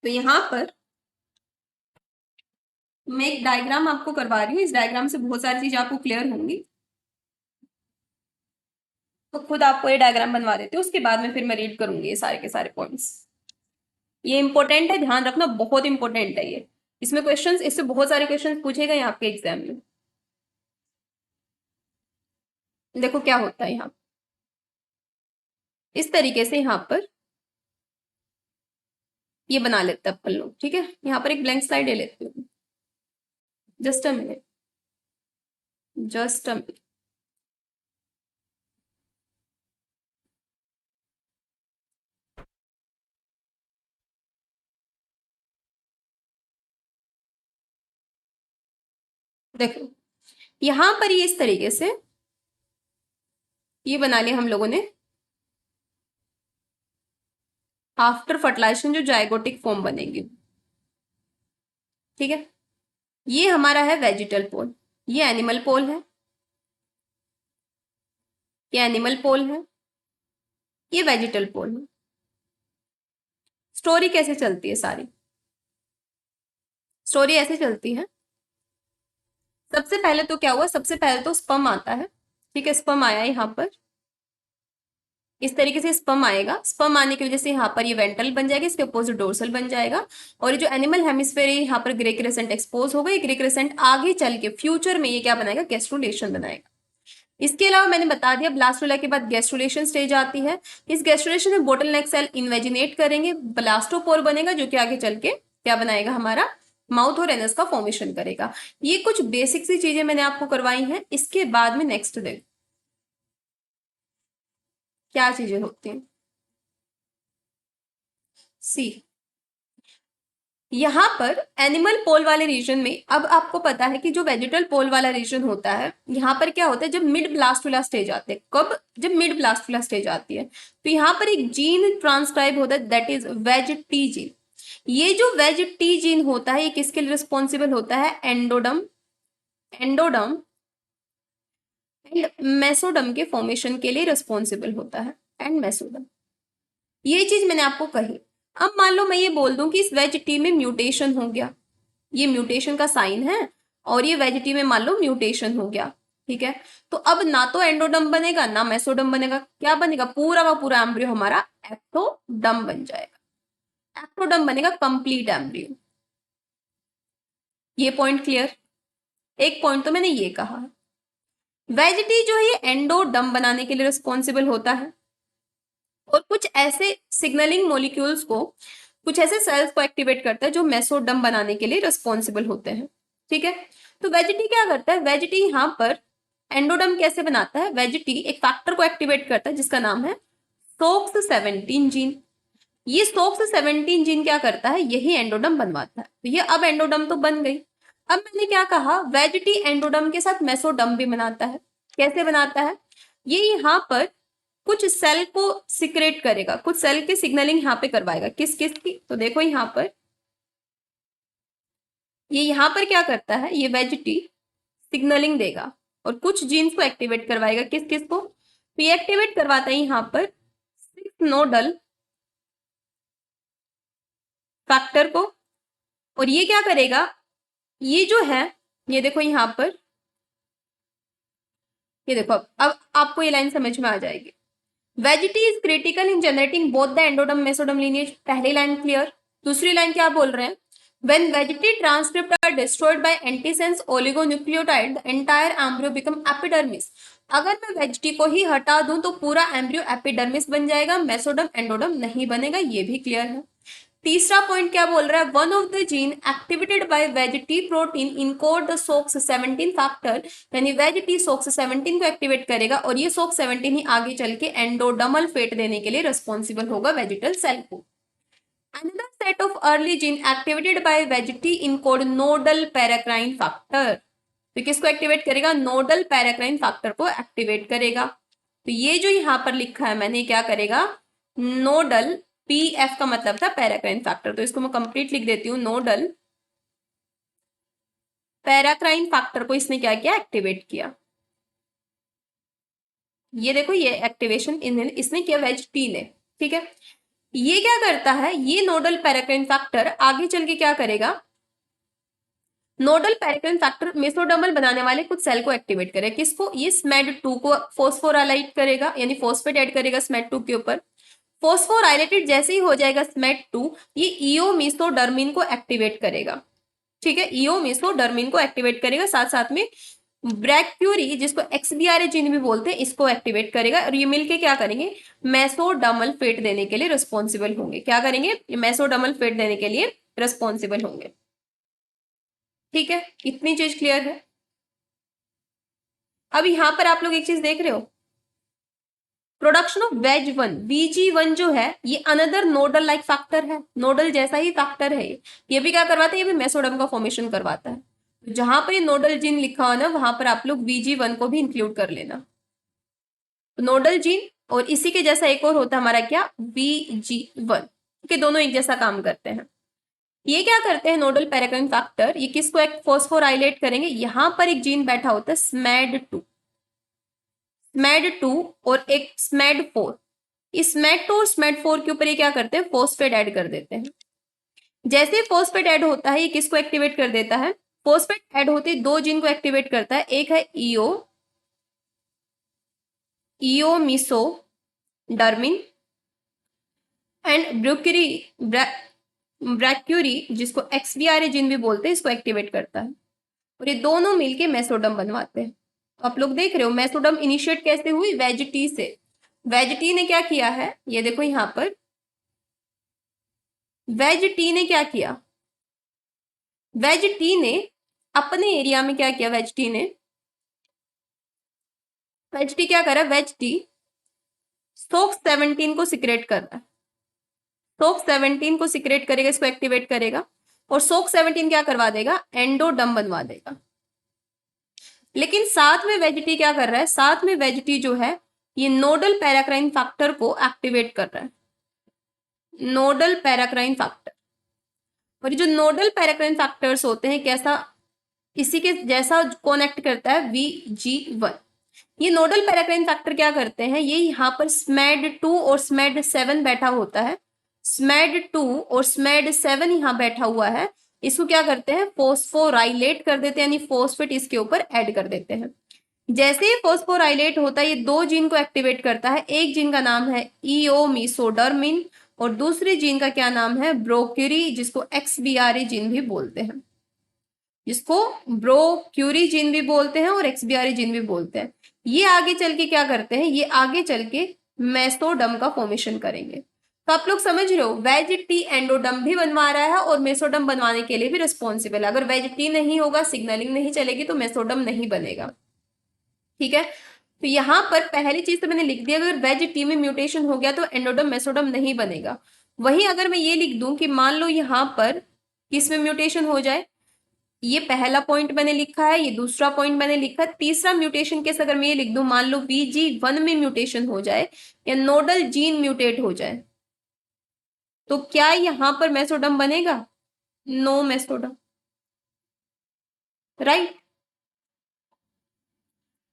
तो यहां पर मैं एक डायग्राम आपको करवा रही हूँ, इस डायग्राम से बहुत सारी चीज आपको क्लियर होंगी। तो खुद आपको ये डायग्राम बनवा देते हैं, उसके बाद में फिर मैं रीड करूंगी ये सारे के सारे पॉइंट्स। ये इंपॉर्टेंट है, ध्यान रखना, बहुत इंपॉर्टेंट है ये। इसमें क्वेश्चंस, इससे बहुत सारे क्वेश्चंस पूछेगा यहाँ आपके एग्जाम में। देखो क्या होता है यहाँ, इस तरीके से यहाँ पर ये बना लेते हैं अपन लोग। ठीक है, यहाँ पर एक ब्लैंक स्लाइड ले लेते हैं। Just a minute, just a minute. देखो यहां पर ये इस तरीके से ये बना लिया हम लोगों ने। आफ्टर फर्टिलाइजेशन जो जाइगोटिक फॉर्म बनेंगे। ठीक है, ये हमारा है वेजिटल पोल, ये एनिमल पोल है, ये एनिमल पोल है, ये वेजिटल पोल है। स्टोरी कैसे चलती है, सारी स्टोरी ऐसे चलती है। सबसे पहले तो क्या हुआ, सबसे पहले तो स्पर्म आता है। ठीक है, स्पर्म आया यहाँ पर, इस तरीके से स्पर्म आएगा, स्पर्म आने की वजह से यहाँ पर ये वेंट्रल बन जाएगा, इसके अपोजिट डोर्सल बन जाएगा, और ये जो एनिमल हेमिस्फेयर है यहाँ पर ग्रे क्रेसेंट एक्सपोज होगा। ये ग्रे क्रेसेंट आगे चल के फ्यूचर में ये क्या बनाएगा, गैस्ट्रुलेशन बनाएगा। इसके अलावा मैंने बता दिया ब्लास्टोला के बाद गैस्ट्रुलेशन स्टेज आती है। इस गैस्ट्रुलेशन में बोटलनेक सेल इन्वेजिनेट करेंगे, ब्लास्टोपोर बनेगा जो कि आगे चल के क्या बनाएगा, हमारा माउथ और एनस का फॉर्मेशन करेगा। ये कुछ बेसिक सी चीजें मैंने आपको करवाई हैं। इसके बाद में नेक्स्ट देखो क्या चीजें होती हैं। सी, यहाँ पर एनिमल पोल वाले रीजन में अब आपको पता है कि जो वेजिटल पोल वाला रीजन होता है, यहाँ पर क्या होता है, जब मिड ब्लास्टुला स्टेज आते हैं, कब, जब मिड ब्लास्टुला स्टेज आती है, तो यहाँ पर एक जीन ट्रांसक्राइब होता है, दैट इज वेज-टी जीन। ये जो वेज-टी जीन होता है, ये किसके लिए रिस्पॉन्सिबल होता है, एंडोडम, एंडोडम एंड मेसोडम के फॉर्मेशन के लिए रिस्पॉन्सिबल होता है, एंड मेसोडम। ये चीज मैंने आपको कही। अब मान लो मैं ये बोल दूं कि इस वेज-टी में म्यूटेशन हो गया, ये म्यूटेशन का साइन है, और ये वेज-टी में मान लो म्यूटेशन हो गया, ठीक है, तो अब ना तो एंडोडम बनेगा ना मेसोडम बनेगा, क्या बनेगा, पूरा का पूरा एम्ब्रियो हमारा एक्टोडम बन जाएगा। एक्टोडम बनेगा कंप्लीट एम्ब्रियो। ये पॉइंट क्लियर। एक पॉइंट तो मैंने ये कहा, वेज-टी जो है ये एंडोडम बनाने के लिए रिस्पॉन्सिबल होता है, और कुछ ऐसे सिग्नलिंग मॉलिक्यूल्स को, कुछ ऐसे सेल्स को एक्टिवेट करता है जो मेसोडम बनाने के लिए रिस्पॉन्सिबल होते हैं, ठीक है। तो वेज-टी क्या करता है, वेज-टी यहाँ पर एंडोडम कैसे बनाता है, वेज-टी एक फैक्टर को एक्टिवेट करता है जिसका नाम है SOX17 जीन। ये SOX17 जीन क्या करता है, यही एंडोडम बनवाता है। तो ये अब एंडोडम तो बन गई। अब मैंने क्या कहा, वेज-टी एंडोडम के साथ मेसोडम भी बनाता है। कैसे बनाता है, ये यहाँ पर कुछ सेल को सिक्रेट करेगा, कुछ सेल की सिग्नलिंग यहाँ पे करवाएगा, किस किस की, तो देखो यहाँ पर ये यहाँ पर क्या करता है, ये वेज-टी सिग्नलिंग देगा और कुछ जीन्स को एक्टिवेट करवाएगा, किस किस को, तो ये एक्टिवेट करवाता है यहाँ पर 6 नोडल फैक्टर को, और ये क्या करेगा, ये जो है, ये देखो यहाँ पर, ये देखो अब आपको ये लाइन समझ में आ जाएगी। Veg-T is critical in generating both the एंडोडम mesoderm lineage, पहली लाइन क्लियर। दूसरी लाइन क्या बोल रहे हैं, when Veggie transcript are destroyed by antisense oligonucleotide the entire embryo become epidermis। अगर मैं वेजिटी को ही हटा दूं तो पूरा एम्ब्रियो एपिडर्मिस बन जाएगा, मेसोडम एंडोडम नहीं बनेगा, ये भी क्लियर है। तीसरा पॉइंट क्या बोल रहा है, one of the gene activated by VegT protein encode the SOX17 factor, यानी वेजिटी SOX17 को एक्टिवेट करेगा और ये SOX17 ही आगे चल के एंडोडर्मल फेट देने के लिए रिस्पॉन्सिबल होगा वेजिटल सेल को। Another set of early gene activated by Veggie encode nodal paracrine factor। तो किसको एक्टिवेट करेगा, नोडल पैराक्राइन फैक्टर को एक्टिवेट करेगा। तो ये जो यहाँ पर लिखा है मैंने, क्या करेगा, नोडल, PF का मतलब था पैराक्राइन फैक्टर, तो इसको मैं कंप्लीट लिख देती हूँ, नोडल पैराक्राइन फैक्टर को इसने क्या किया, एक्टिवेट किया। ये देखो ये एक्टिवेशन इसने किया वेज-टी ने, ठीक है। ये क्या करता है, ये नोडल पैराक्राइन फैक्टर आगे चल के क्या करेगा, नोडल पैराक्राइन फैक्टर मेसोडर्मल बनाने वाले कुछ सेल को एक्टिवेट करेगा, किसको, ये SMAD2 को फॉस्फोराइलेट करेगा, यानी फॉस्फेट ऐड करेगा SMAD2 के ऊपर। फॉस्फोराइलेटेड जैसे ही हो जाएगा SMAD2, ये ईओमेसोडर्मिन को एक्टिवेट करेगा, ठीक है, ईओमेसोडर्मिन को एक्टिवेट करेगा, साथ साथ में ब्रैक्यूरी, जिसको XBRA जीन भी बोलते हैं, इसको एक्टिवेट करेगा, और ये मिलके क्या करेंगे, मेसोडर्मल फेट देने के लिए रिस्पॉन्सिबल होंगे। क्या करेंगे, ये मेसोडर्मल फेट देने के लिए रिस्पॉन्सिबल होंगे, ठीक है, इतनी चीज क्लियर है। अब यहां पर आप लोग एक चीज देख रहे हो, प्रोडक्शन ऑफ वेज-1, VG1 जो है ये अनदर नोडल लाइक फैक्टर है, नोडल जैसा ही फैक्टर है, ये भी क्या करवाता है, ये भी मेसोडर्म का फॉर्मेशन करवाता है। तो जहां पर ये नोडल जीन लिखा हो ना, वहां पर आप लोग VG1 को भी इंक्लूड कर लेना। तो नोडल जीन और इसी के जैसा एक और होता है हमारा क्या, VG1, के दोनों एक जैसा काम करते हैं। ये क्या करते हैं, नोडल पैराक्राइन फैक्टर, ये किसको एक फॉस्फोराइलेट करेंगे, यहां पर एक जीन बैठा होता है SMAD2, SMAD2 और एक SMAD4, इस SMAD2 और SMAD4 के ऊपर ये क्या करते हैं, फॉस्फेट ऐड कर देते हैं। जैसे फॉस्फेट ऐड होता है, ये किसको एक्टिवेट कर देता है, फॉस्फेट ऐड होते दो जीन को एक्टिवेट करता है, एक है ईओ मीसो डर्मिन एंड ब्रैक्यूरी जिसको एक्सबीआरए जीन भी बोलते हैं, इसको एक्टिवेट करता है और ये दोनों मिलके मेसोडम बनवाते हैं। तो आप लोग देख रहे हो मेसोडम इनिशिएट कैसे हुई, वेजिटी से। वेजिटी ने क्या किया है, ये देखो यहां पर वेजिटी ने क्या किया, वेजिटी ने अपने एरिया में क्या किया, वेजिटी क्या करा, वेजिटी सोक्स 17 को सिक्रेट कर रहा है, सोक्स 17 को सिक्रेट करेगा, इसको एक्टिवेट करेगा और सोक्स 17 क्या करवा देगा, एंडोडम बनवा देगा। लेकिन साथ में वेजिटी क्या कर रहा है, साथ में वेजिटी जो है ये नोडल पैराक्राइन फैक्टर को एक्टिवेट कर रहा है, नोडल पैराक्राइन फैक्टर। और ये जो नोडल पैराक्राइन फैक्टर्स होते हैं कैसा, इसी के जैसा कनेक्ट करता है VG1। ये नोडल पैराक्राइन फैक्टर क्या करते हैं, ये यहाँ पर SMAD2 और SMAD7 बैठा होता है, SMAD2 और SMAD7 यहाँ बैठा हुआ है, इसको क्या करते हैं, फोस्फोराइलेट कर देते हैं, यानी फोस्फेट इसके ऊपर ऐड कर देते हैं। जैसे ही फोस्फोराइलेट होता है ये दो जीन को एक्टिवेट करता है, एक जीन का नाम है ईओमीसोडर्मिन और दूसरे जीन का क्या नाम है, ब्रोक्यूरी, जिसको XBRA जीन भी बोलते हैं, जिसको ब्रोक्यूरी जीन भी बोलते हैं और XBRA जीन भी बोलते हैं। ये आगे चल के क्या करते हैं, ये आगे चल के मेसोडम का फॉर्मेशन करेंगे। तो आप लोग समझ रहे हो, वेजिटी एंडोडम भी बनवा रहा है और मेसोडम बनवाने के लिए भी रिस्पॉन्सिबल है। अगर वेजिटी नहीं होगा, सिग्नलिंग नहीं चलेगी तो मेसोडम नहीं बनेगा। ठीक है, तो यहां पर पहली चीज तो मैंने लिख दी, अगर वेजिटी में म्यूटेशन हो गया तो एंडोडम मेसोडम नहीं बनेगा। वहीं अगर मैं ये लिख दूं कि मान लो यहां पर किसमें म्यूटेशन हो जाए, ये पहला पॉइंट मैंने लिखा है, ये दूसरा पॉइंट मैंने लिखा है, तीसरा म्यूटेशन केस अगर मैं ये लिख दूं, मान लो VG1 में म्यूटेशन हो जाए या नोडल जीन म्यूटेट हो जाए, तो क्या यहां पर मेसोडम बनेगा, no mesoderm, right.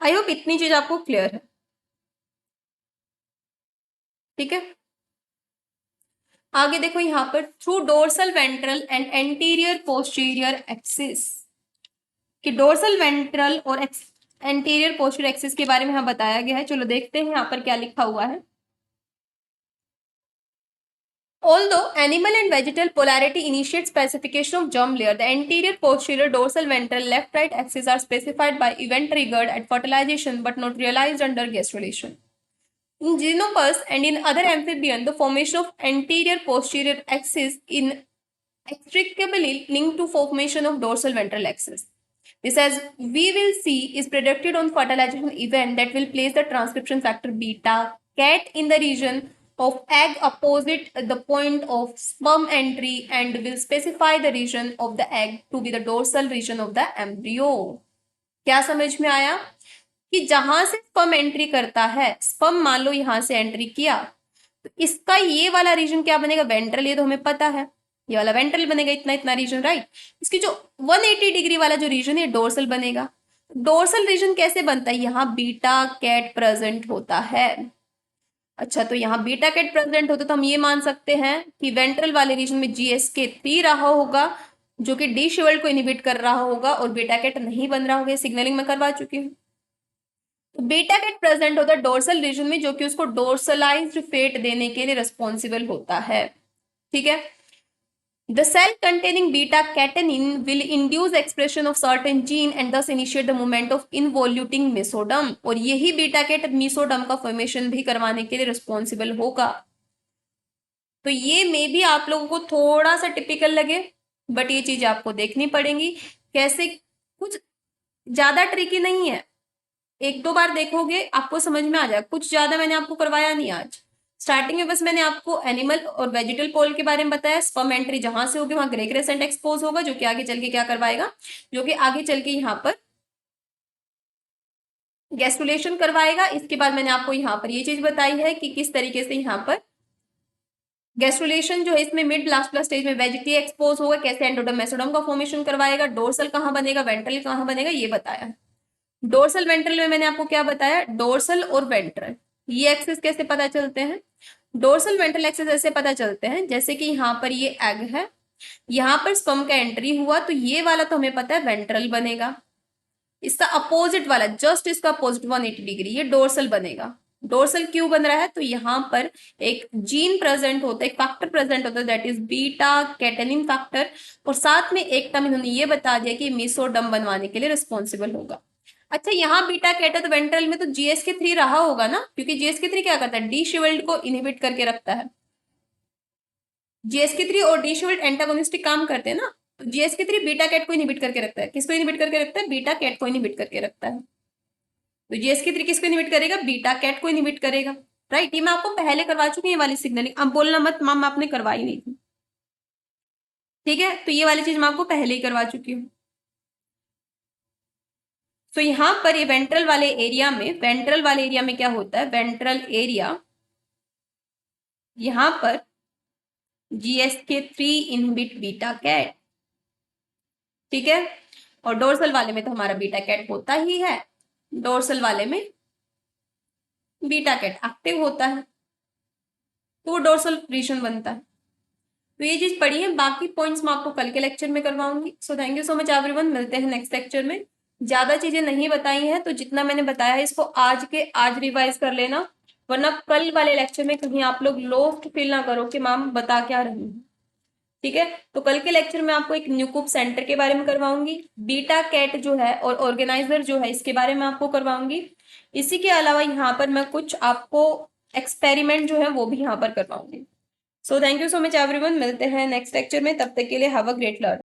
I hope इतनी चीज आपको क्लियर है। ठीक है, आगे देखो यहां पर through dorsal ventral and anterior posterior axis, कि डोर्सल वेंट्रल और एंटीरियर पोस्टीरियर एक्सिस के बारे में यहाँ बताया गया है। चलो देखते हैं यहाँ पर क्या लिखा हुआ है। Although animal and vegetal polarity initiates specification of germ layer, the anterior, posterior, dorsal, ventral, left-right axes are specified by event triggered at fertilization but not realized under gastrulation. In Xenopus and in other amphibians, the formation of anterior-posterior axis is inextricably linked to formation of dorsal-ventral axis. This, as we will see, is predicted on fertilization event that will place the transcription factor beta cat in the region of egg opposite the point of sperm entry and will specify the region of the egg to be the dorsal region of the embryo. क्या समझ में आया कि जहां से sperm entry करता है, sperm मान लो यहां से एंट्री किया, तो इसका ये वाला रीजन क्या बनेगा, वेंट्रल, ये तो हमें पता है, ये वाला वेंट्रल बनेगा, इतना इतना रीजन, राइट। इसकी जो 180 डिग्री वाला जो रीजन है डोर्सल बनेगा। डोर्सल रीजन कैसे बनता है, यहाँ बीटा कैट प्रेजेंट होता है। अच्छा, तो यहाँ बीटा कैट प्रेजेंट होता तो हम ये मान सकते हैं कि वेंट्रल वाले रीजन में GSK3 रहा होगा जो कि डी शिवल्ड को इनिबिट कर रहा होगा और बीटा कैट नहीं बन रहा होगा, सिग्नलिंग में करवा चुकी हूँ। तो बीटा कैट प्रेजेंट होता है डोर्सल रीजन में, जो कि उसको डोर्सलाइज्ड फेट देने के लिए रिस्पॉन्सिबल होता है। ठीक है, the cell containing beta catenin will induce expression of certain gene and thus initiate the movement of involuting mesoderm, और यही बीटा कैट mesoderm का फॉर्मेशन भी करवाने के लिए रिस्पॉन्सिबल होगा। तो ये मे भी आप लोगों को थोड़ा सा टिपिकल लगे, बट ये चीज आपको देखनी पड़ेगी कैसे, कुछ ज्यादा ट्रिकी नहीं है, एक दो बार देखोगे आपको समझ में आ जाएगा। कुछ ज्यादा मैंने आपको करवाया नहीं आज, स्टार्टिंग में बस मैंने आपको एनिमल और वेजिटल पोल के बारे में बताया। स्पर्म एंट्री जहां से होगी वहां ग्रे क्रेसेंट एक्सपोज होगा, जो कि आगे चल के क्या करवाएगा, जो कि आगे चल के यहाँ पर गैस्ट्रुलेशन करवाएगा। इसके बाद मैंने आपको यहाँ पर ये चीज बताई है कि किस तरीके से यहाँ पर गैस्ट्रुलेशन जो है इसमें मिड ब्लास्ट प्लस स्टेज में वेजिटी एक्सपोज होगा, कैसे एंडोडम मेसोडम का फॉर्मेशन करवाएगा, डोर्सल कहाँ बनेगा, वेंट्रल कहाँ बनेगा, ये बताया। डोर्सल वेंट्रल में मैंने आपको क्या बताया, डोर्सल और वेंट्रल ये एक्सिस कैसे पता चलते हैं, डोर्सल वेंट्रल एक्सिस ऐसे पता चलते हैं जैसे कि यहाँ पर ये एग है, यहाँ पर स्पर्म का एंट्री हुआ, तो ये वाला तो हमें पता है वेंट्रल बनेगा, इसका अपोजिट वाला, जस्ट इसका अपोजिट 180 डिग्री, ये डोर्सल बनेगा। डोर्सल क्यों बन रहा है? तो यहाँ पर एक जीन प्रेजेंट होता है, एक फैक्टर प्रेजेंट होता है, that is beta catenin factor, और साथ में एक टर्म इन्होंने ये बता दिया कि मेसोडर्म बनवाने के लिए रिस्पॉन्सिबल होगा। अच्छा, यहाँ बीटा कैटा तो वेंट्रल में तो GSK3 रहा होगा ना, क्योंकि GSK3 क्या करता है? डी शिवेल्ड को इनहिबिट करके रखता है। GSK3 और डी शिवेल्ड एंटागोनिस्टिक काम करते हैं ना, तो GSK3 बीटा कैट को इनहिबिट करके रखता है। किसको इनहिबिट करके रखता है? बीटा कैट को इनहिबिट करके रखता है। तो GSK3 किसको इनहिबिट करेगा? बीटा कैट को इनहिबिट करेगा, राइट। ये मैं आपको पहले करवा चुकी हूँ ये वाली सिग्नलिंग, अब बोलना मत मैम आपने करवाई नहीं थी, ठीक है। तो ये वाली चीज मैं आपको पहले ही करवा चुकी हूँ। तो यहां पर ये वेंट्रल वाले एरिया में, वेंट्रल वाले एरिया में क्या होता है? वेंट्रल एरिया, यहां पर GSK3 इनहिबिट बीटा कैट, ठीक है। और डोर्सल वाले में तो हमारा बीटा कैट होता ही है, डोर्सल वाले में बीटा कैट एक्टिव होता है, तो वो डोर्सल रीजन बनता है। तो ये चीज पढ़ी है, बाकी पॉइंट्स मैं आपको कल के लेक्चर में करवाऊंगी। So thank you so much everyone, मिलते हैं नेक्स्ट लेक्चर में। ज्यादा चीजें नहीं बताई हैं, तो जितना मैंने बताया है इसको आज के आज रिवाइज कर लेना, वरना कल वाले लेक्चर में कहीं आप लोग लोस्ट फील ना करो कि मैम बता क्या रही है, ठीक है। तो कल के लेक्चर में आपको एक न्यूक्लिक सेंटर के बारे में करवाऊंगी, बीटा कैट जो है और ऑर्गेनाइजर जो है इसके बारे में आपको करवाऊंगी। इसी के अलावा यहाँ पर मैं कुछ आपको एक्सपेरिमेंट जो है वो भी यहाँ पर करवाऊंगी। So thank you so much everyone, मिलते हैं नेक्स्ट लेक्चर में, तब तक के लिए हैव अ ग्रेट लर्न।